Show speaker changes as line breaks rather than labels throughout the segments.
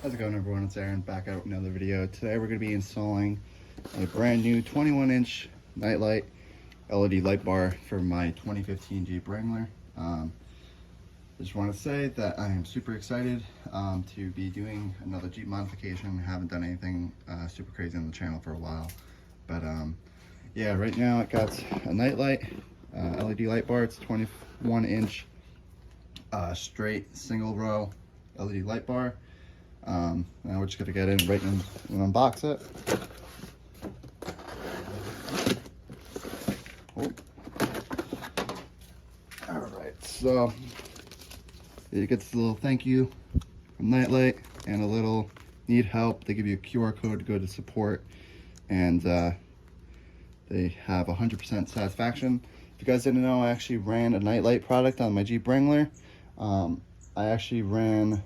How's it going, everyone? It's Aaron back out with another video. Today we're going to be installing a brand new 21-inch Nightlight LED light bar for my 2015 Jeep Wrangler. I just want to say that I am super excited to be doing another Jeep modification. I haven't done anything super crazy on the channel for a while, but yeah, right now it got a Nightlight LED light bar. It's 21-inch straight single row LED light bar. Now we're just gonna get in right in and unbox it. Oh. All right, so it gets a little thank you from Nightlight and a little need help. They give you a QR code to go to support, and they have 100% satisfaction. If you guys didn't know, I actually ran a Nightlight product on my Jeep Wrangler. I actually ran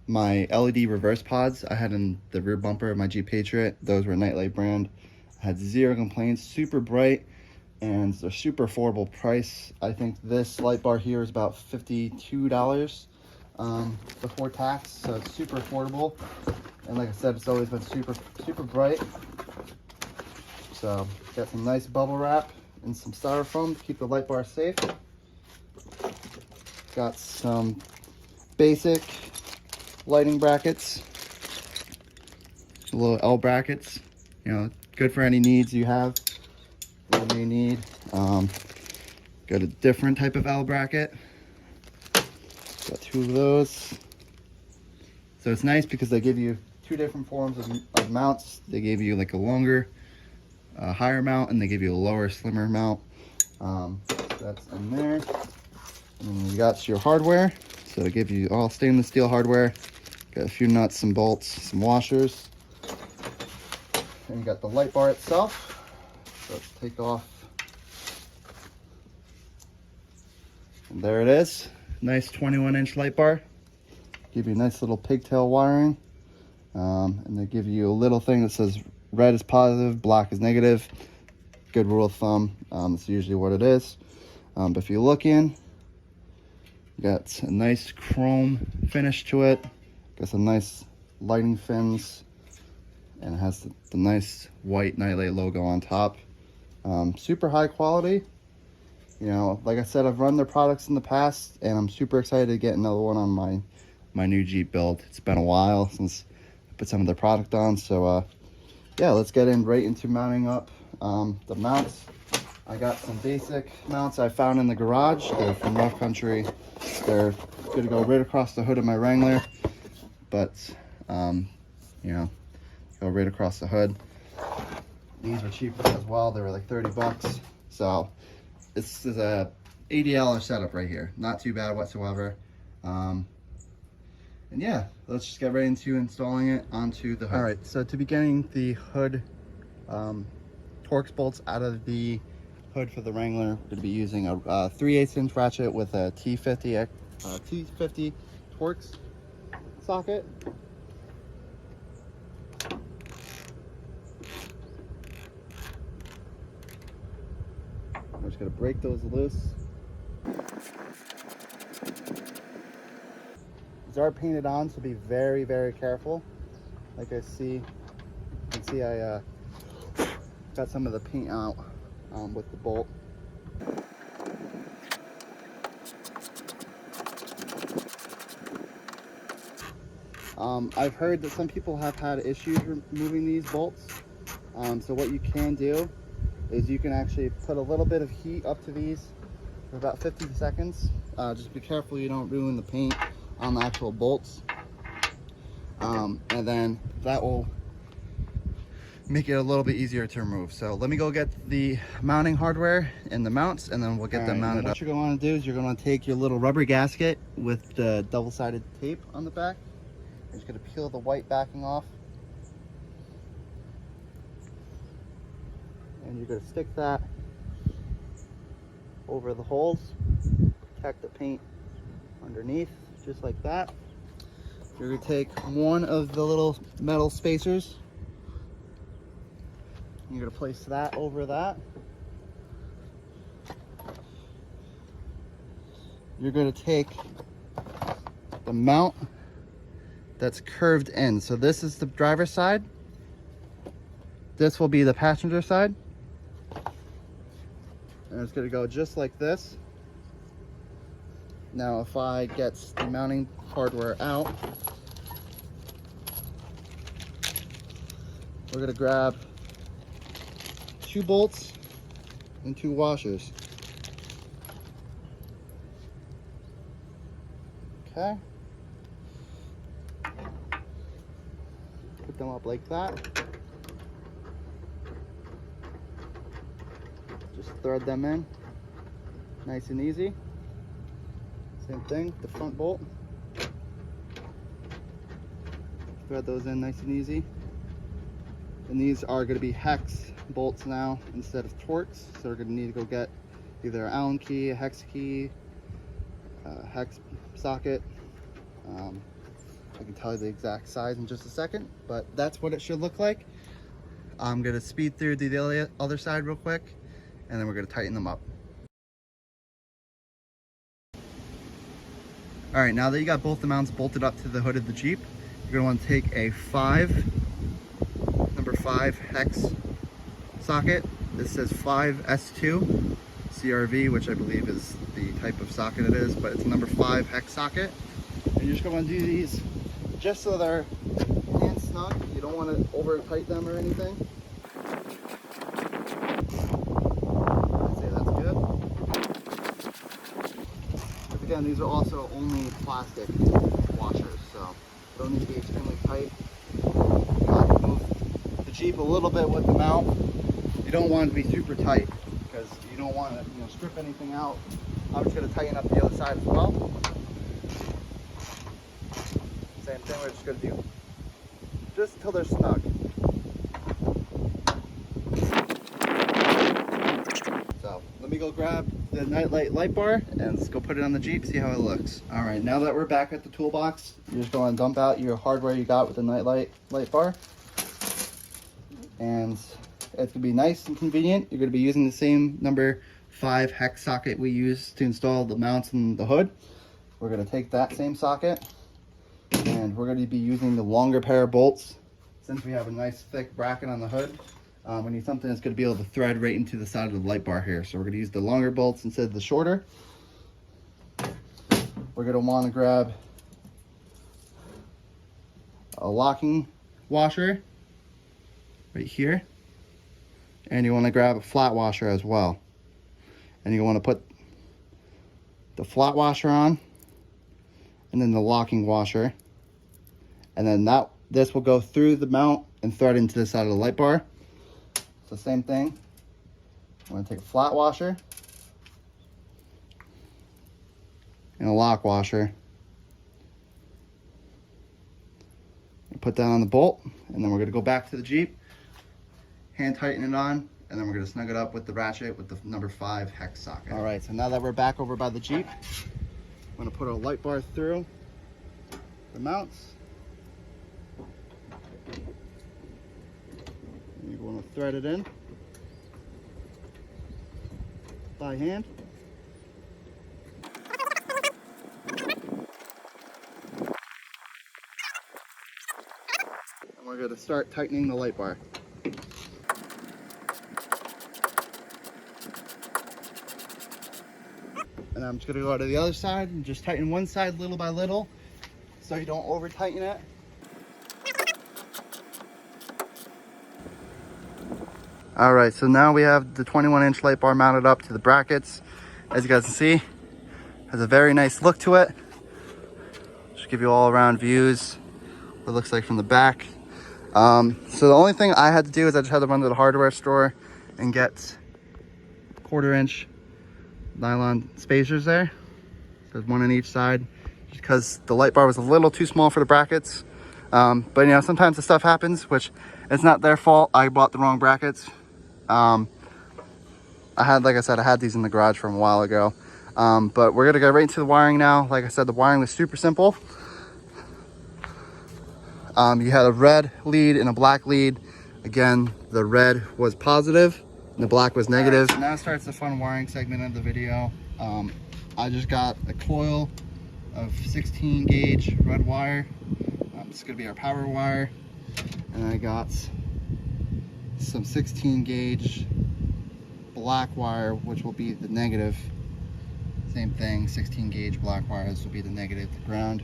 my LED reverse pods I had in the rear bumper of my Jeep Patriot. Those were Nightlight brand. I had zero complaints, super bright, and a super affordable price. I think this light bar here is about $52 before tax, so it's super affordable. And like I said, it's always been super bright. So got some nice bubble wrap and some styrofoam to keep the light bar safe. Got some basic lighting brackets, little L brackets, you know, good for any needs you have. You may need. Got a different type of L bracket. Got two of those. So it's nice because they give you two different forms of mounts. They gave you like a longer, higher mount, and they give you a lower, slimmer mount. So that's in there. And you got your hardware. So they give you all stainless steel hardware. Got a few nuts, some bolts, some washers. And you got the light bar itself. So let's take off. And there it is. Nice 21-inch light bar. Give you nice little pigtail wiring. And they give you a little thing that says red is positive, black is negative. Good rule of thumb. That's usually what it is. But if you look in, you got a nice chrome finish to it. Got some nice lighting fins, and it has the nice white Nightlight logo on top. Super high quality. You know, like I said, I've run their products in the past, and I'm super excited to get another one on my new Jeep build. It's been a while since I put some of their product on, so yeah, let's get right into mounting up the mounts. I got some basic mounts I found in the garage. They're from Rough Country. They're good to go right across the hood of my Wrangler, but you know, go right across the hood. These were cheap as well. They were like 30 bucks. So this is a $80 setup right here. Not too bad whatsoever. And yeah, let's just get right into installing it onto the hood. All right, so to be getting the hood Torx bolts out of the hood for the Wrangler, we're going to be using a 3/8 inch ratchet with a T50 Torx socket. I'm just going to break those loose. These are painted on, so be very, very careful. Like you can see I got some of the paint out with the bolt. I've heard that some people have had issues removing these bolts. So what you can do is you can actually put a little bit of heat up to these for about 50 seconds. Just be careful you don't ruin the paint on the actual bolts. And then that will make it a little bit easier to remove. So let me go get the mounting hardware and the mounts, and then we'll get them mounted up. What you're going to want to do is you're going to take your little rubber gasket with the double-sided tape on the back. You're just going to peel the white backing off, and you're going to stick that over the holes, protect the paint underneath, just like that. You're going to take one of the little metal spacers. You're going to place that over that. You're going to take the mount that's curved in. So this is the driver's side. This will be the passenger side. And it's gonna go just like this. Now if I get the mounting hardware out, we're gonna grab 2 bolts and 2 washers. Okay. Put them up like that. Just thread them in, nice and easy. Same thing, the front bolt. Thread those in nice and easy. And these are going to be hex bolts now instead of Torx. So we're going to need to go get either an Allen key, a hex key, a hex socket. I can tell you the exact size in just a second, but that's what it should look like. I'm going to speed through the other side real quick, and then we're going to tighten them up. All right, now that you got both the mounts bolted up to the hood of the Jeep, you're going to want to take a number 5 hex socket. This says 5S2 CRV, which I believe is the type of socket it is, but it's number 5 hex socket. And you're just going to do these just so they're hand snug. You don't want to over tight them or anything. I'd say that's good. But again, these are also only plastic washers, so don't need to be extremely tight. Move the Jeep a little bit with the mount. You don't want it to be super tight because you don't want to, strip anything out. I'm just going to tighten up the other side as well. Same thing, we're just going to do just until they're snug. So let me go grab the Nilight light bar and let's go put it on the Jeep, see how it looks. All right, now that we're back at the toolbox, you're just going to dump out your hardware you got with the Nilight light bar. And it's going to be nice and convenient. You're going to be using the same number 5 hex socket we use to install the mounts and the hood. We're going to take that same socket and we're going to be using the longer pair of bolts. Since we have a nice thick bracket on the hood, we need something that's going to be able to thread right into the side of the light bar here. So we're going to use the longer bolts instead of the shorter. We're going to want to grab a locking washer right here, and you want to grab a flat washer as well. And you want to put the flat washer on, and then the locking washer, and then this will go through the mount and thread into the side of the light bar. So same thing. I'm going to take a flat washer and a lock washer and put that on the bolt, and then we're going to go back to the Jeep, hand tighten it on, and then we're going to snug it up with the ratchet with the number 5 hex socket. All right, so now that we're back over by the Jeep, I'm going to put our light bar through the mounts. You're going to thread it in by hand. And we're going to start tightening the light bar. And I'm just going to go to the other side and just tighten one side little by little so you don't over tighten it. All right, so now we have the 21-inch light bar mounted up to the brackets. As you guys can see, has a very nice look to it. Just give you all around views what it looks like from the back. So the only thing I had to do is I just had to run to the hardware store and get 1/4-inch nylon spacers there. So there's one on each side, just because the light bar was a little too small for the brackets. But sometimes the stuff happens, which it's not their fault. I bought the wrong brackets. Like I said, I had these in the garage from a while ago. But we're gonna go right into the wiring now. Like I said, the wiring was super simple. You had a red lead and a black lead. Again, the red was positive and the black was negative. Right, so now starts the fun wiring segment of the video. I just got a coil of 16 gauge red wire. It's gonna be our power wire, and I got some 16 gauge black wire, which will be the negative. Same thing, 16 gauge black wire. This will be the negative, the ground.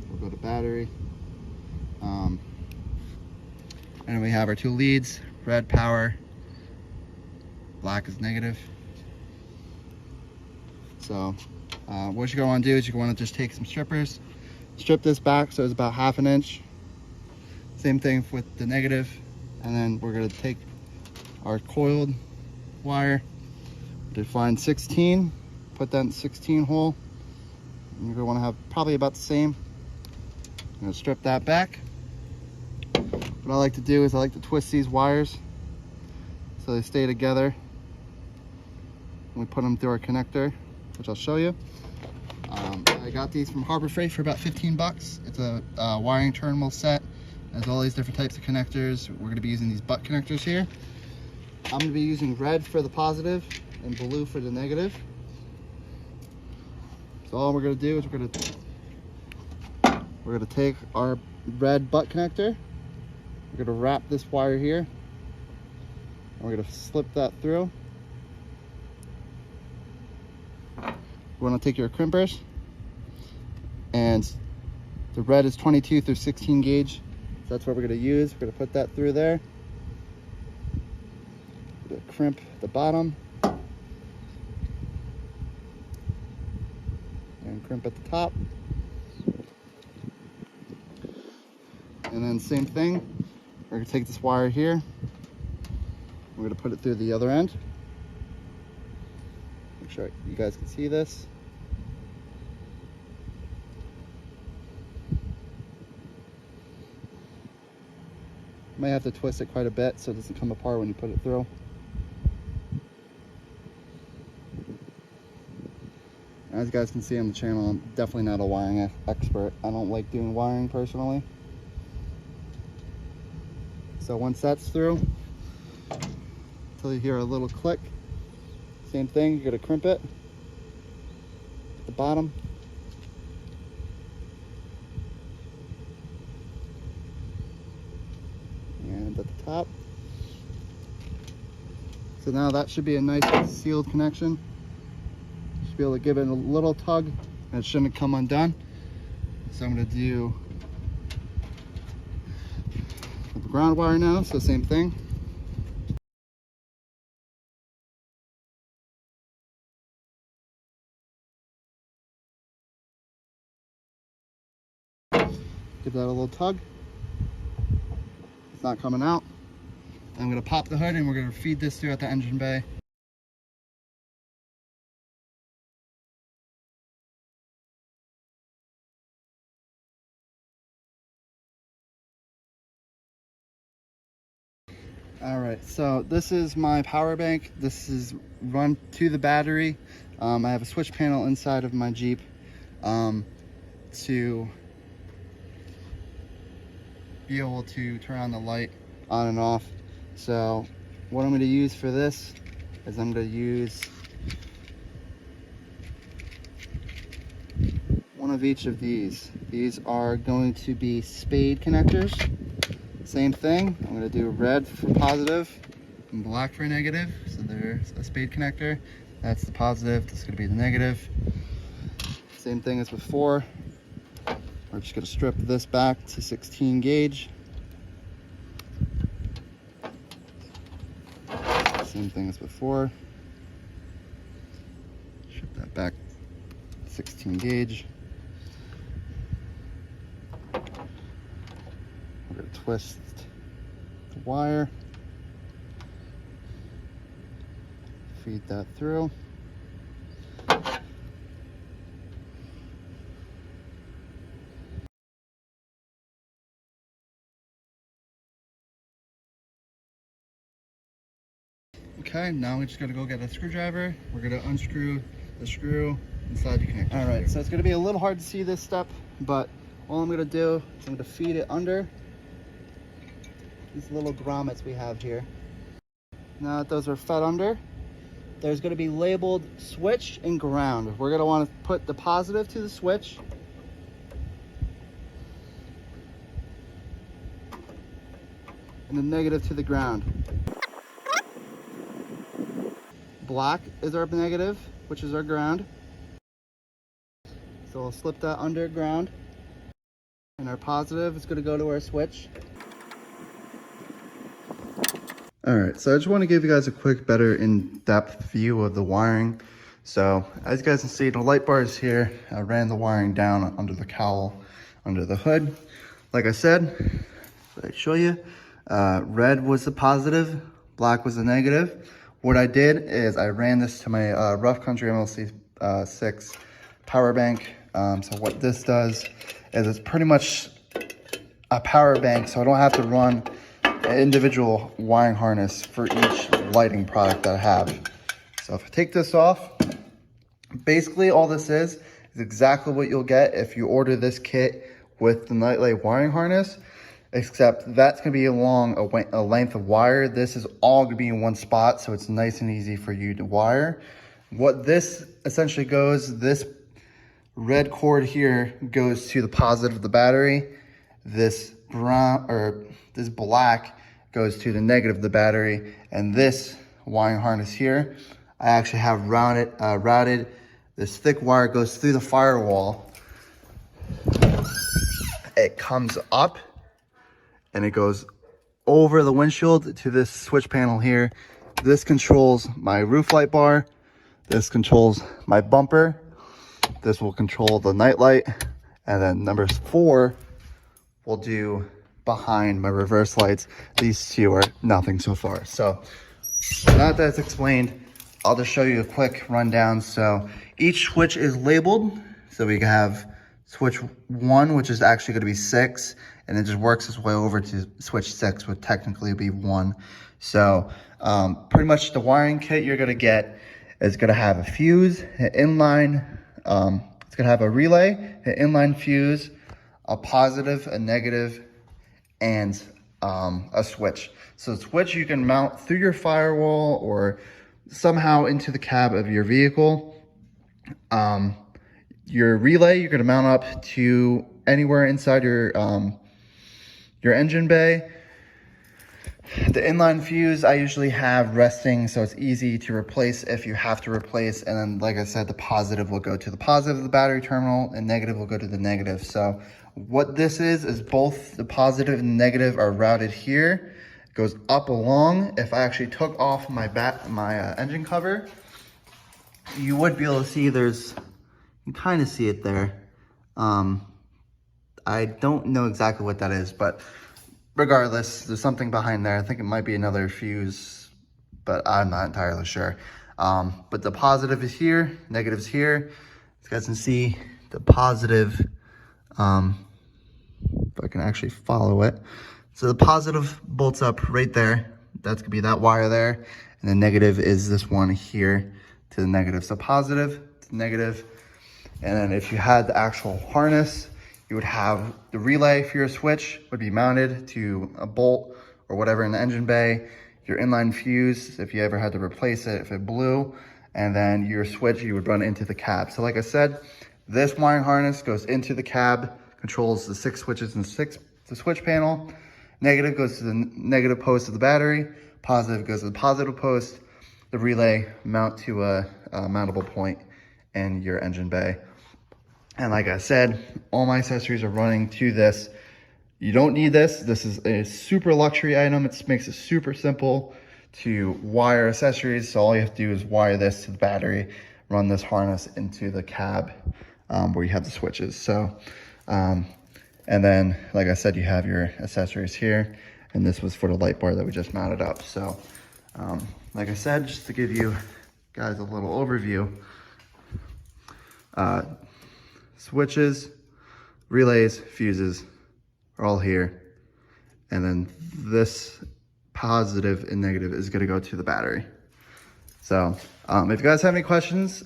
We'll go to battery. And we have our two leads, red power, black is negative. So what you're going to want to do is you're going to want to just take some strippers, strip this back so it's about 1/2 inch. Same thing with the negative. And then we're going to take our coiled wire, define 16, put that in 16 hole. And you're going to want to have probably about the same. I'm going to strip that back. What I like to do is I like to twist these wires so they stay together. And we put them through our connector, which I'll show you. I got these from Harbor Freight for about 15 bucks. It's a wiring terminal set. It has all these different types of connectors. We're going to be using these butt connectors here. I'm going to be using red for the positive and blue for the negative. So all we're going to do is we're going to take our red butt connector. We're going to wrap this wire here. And we're going to slip that through. You want to take your crimpers, and the red is 22 through 16 gauge. So that's what we're going to use. We're going to put that through there. We're going to crimp the bottom and crimp at the top. And then same thing, we're going to take this wire here. We're going to put it through the other end. Make sure you guys can see this. Might have to twist it quite a bit so it doesn't come apart when you put it through. As you guys can see on the channel, I'm definitely not a wiring expert. I don't like doing wiring personally. So once that's through, until you hear a little click, same thing, you're going to crimp it at the bottom. And at the top. So now that should be a nice sealed connection. You should be able to give it a little tug and it shouldn't come undone. So I'm going to do the ground wire now, so same thing. Give that a little tug. It's not coming out. I'm going to pop the hood and we're going to feed this throughout the engine bay. All right, so this is my power bank. This is run to the battery. I have a switch panel inside of my Jeep to be able to turn on the light on and off. So what I'm going to use for this is I'm going to use one of each of these. These are going to be spade connectors. Same thing, I'm going to do red for positive and black for negative. So there's a spade connector. That's the positive, that's going to be the negative. Same thing as before. We're just going to strip this back to 16 gauge. Same thing as before. Strip that back to 16 gauge. We're going to twist the wire. Feed that through. Okay, now we just gotta go get a screwdriver. We're gonna unscrew the screw inside the connector. All right, so it's gonna be a little hard to see this step, but all I'm gonna do is I'm gonna feed it under these little grommets we have here. Now that those are fed under, there's gonna be labeled switch and ground. We're gonna wanna put the positive to the switch and the negative to the ground. Black is our negative, which is our ground. So we'll slip that under ground. And our positive is going to go to our switch. All right, so I just want to give you guys a quick, better in-depth view of the wiring. So as you guys can see, the light bar is here. I ran the wiring down under the cowl, under the hood. Like I said, I show you, red was the positive, black was the negative. What I did is I ran this to my Rough Country MLC 6 power bank. So what this does is it's pretty much a power bank, so I don't have to run an individual wiring harness for each lighting product that I have. So if I take this off, basically all this is exactly what you'll get if you order this kit with the Nilight wiring harness, except that's going to be along a length of wire. This is all going to be in one spot, so it's nice and easy for you to wire. What this essentially goes, this red cord here goes to the positive of the battery. This brown, or this black, goes to the negative of the battery, and this wiring harness here, I actually have routed. This thick wire goes through the firewall. It comes up and it goes over the windshield to this switch panel here. This controls my roof light bar. This controls my bumper. This will control the night light. And then number 4 will do behind my reverse lights. These two are nothing so far. So now that that's explained, I'll just show you a quick rundown. So each switch is labeled. So we have switch 1, which is actually going to be 6, and it just works its way over to switch 6, would technically be 1. So pretty much the wiring kit you're going to get is going to have a fuse, an inline, it's going to have a relay, an inline fuse, a positive, a negative, and a switch. So the switch you can mount through your firewall or somehow into the cab of your vehicle. Your relay you're going to mount up to anywhere inside your engine bay. The inline fuse I usually have resting, so it's easy to replace if you have to replace. And then, like I said, the positive will go to the positive of the battery terminal and negative will go to the negative. So what this is both the positive and negative are routed here. It goes up along. If I actually took off my engine cover, you would be able to see you can kind of see it there. I don't know exactly what that is, but regardless, there's something behind there. I think it might be another fuse, but I'm not entirely sure. But the positive is here, negative is here. As you guys can see, the positive, if I can actually follow it. So the positive bolts up right there. That's gonna be that wire there. And the negative is this one here to the negative. So positive to negative. And then if you had the actual harness, you would have the relay for your switch would be mounted to a bolt or whatever in the engine bay. Your inline fuse, if you ever had to replace it, if it blew, and then your switch, you would run into the cab. So like I said, this wiring harness goes into the cab, controls the 6 switches and the switch panel. Negative goes to the negative post of the battery. Positive goes to the positive post. The relay mount to a mountable point in your engine bay. And like I said, all my accessories are running to this. You don't need this. This is a super luxury item. It makes it super simple to wire accessories. So all you have to do is wire this to the battery, run this harness into the cab where you have the switches. So, and then, like I said, you have your accessories here. And this was for the light bar that we just mounted up. So, like I said, just to give you guys a little overview, switches, relays, fuses are all here. And then this positive and negative is gonna go to the battery. So if you guys have any questions,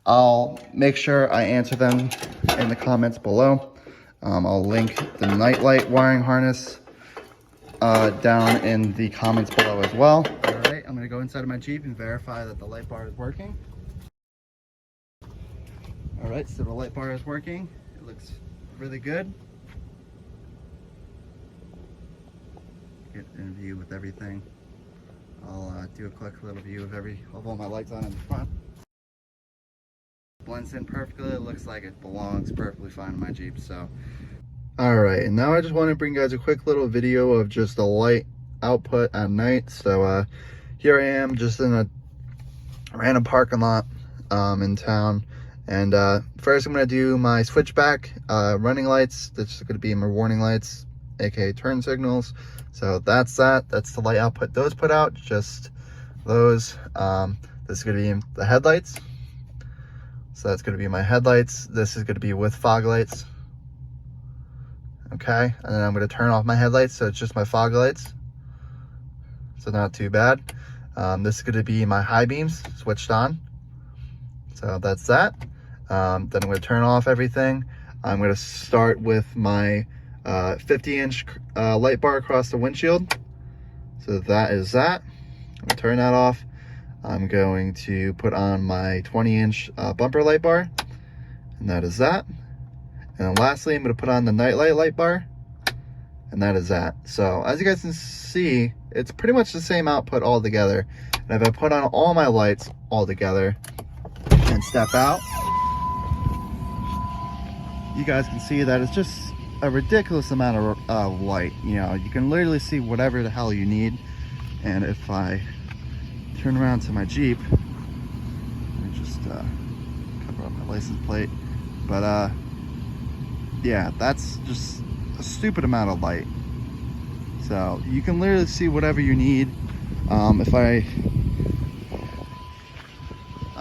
I'll make sure I answer them in the comments below. I'll link the Nilight wiring harness down in the comments below as well. All right, I'm gonna go inside of my Jeep and verify that the light bar is working. All right, so the light bar is working. It looks really good. get in view with everything. I'll do a quick little view of all my lights on in the front. Blends in perfectly. It looks like it belongs perfectly fine in my Jeep. So, all right, and now I just want to bring you guys a quick little video of just the light output at night. So here I am just in a random parking lot in town, and first I'm going to do my switchback running lights. That's going to be my warning lights, aka turn signals. So that's the light output those put out, just those. This is going to be the headlights. So that's going to be my headlights. This is going to be with fog lights. Okay, and then I'm going to turn off my headlights, so it's just my fog lights. So not too bad. This is going to be my high beams switched on. So that's that. Then I'm going to turn off everything. I'm going to start with my 50-inch light bar across the windshield. So that is that. I'm going to turn that off. I'm going to put on my 20-inch bumper light bar, and that is that. And then lastly, I'm going to put on the nightlight light bar, and that is that. So as you guys can see, it's pretty much the same output all together. And if I put on all my lights all together and step out, you guys can see that it's just a ridiculous amount of light. You know, you can literally see whatever the hell you need. And if I turn around to my Jeep, let me just cover up my license plate. But yeah, that's just a stupid amount of light. So you can literally see whatever you need. I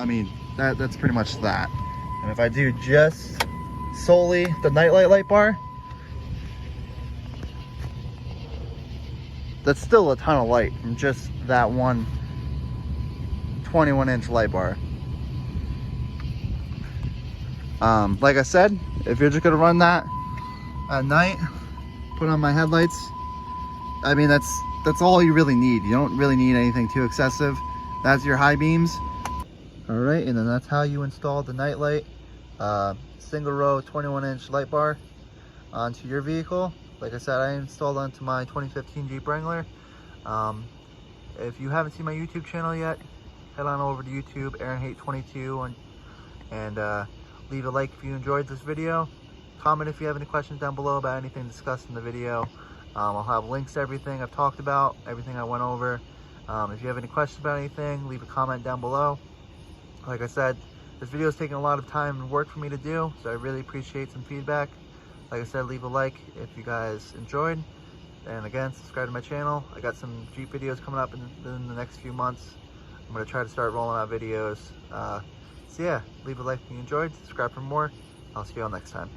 mean, that's pretty much that. And if I do just solely the nightlight light bar, that's still a ton of light from just that one 21-inch light bar. Like I said, if you're just gonna run that at night, put on my headlights. I mean, that's all you really need. You don't really need anything too excessive. That's your high beams. All right, and then that's how you install the nightlight single row 21-inch light bar onto your vehicle. Like I said, I installed onto my 2015 Jeep Wrangler. If you haven't seen my YouTube channel yet, head on over to YouTube, AaronHate22, and leave a like if you enjoyed this video. Comment if you have any questions down below about anything discussed in the video. I'll have links to everything I've talked about, everything I went over. If you have any questions about anything, leave a comment down below. Like I said, this video is taking a lot of time and work for me to do, so I really appreciate some feedback. Like I said, leave a like if you guys enjoyed. And again, subscribe to my channel. I got some Jeep videos coming up in the next few months. I'm going to try to start rolling out videos. So yeah, leave a like if you enjoyed, subscribe for more. I'll see you all next time.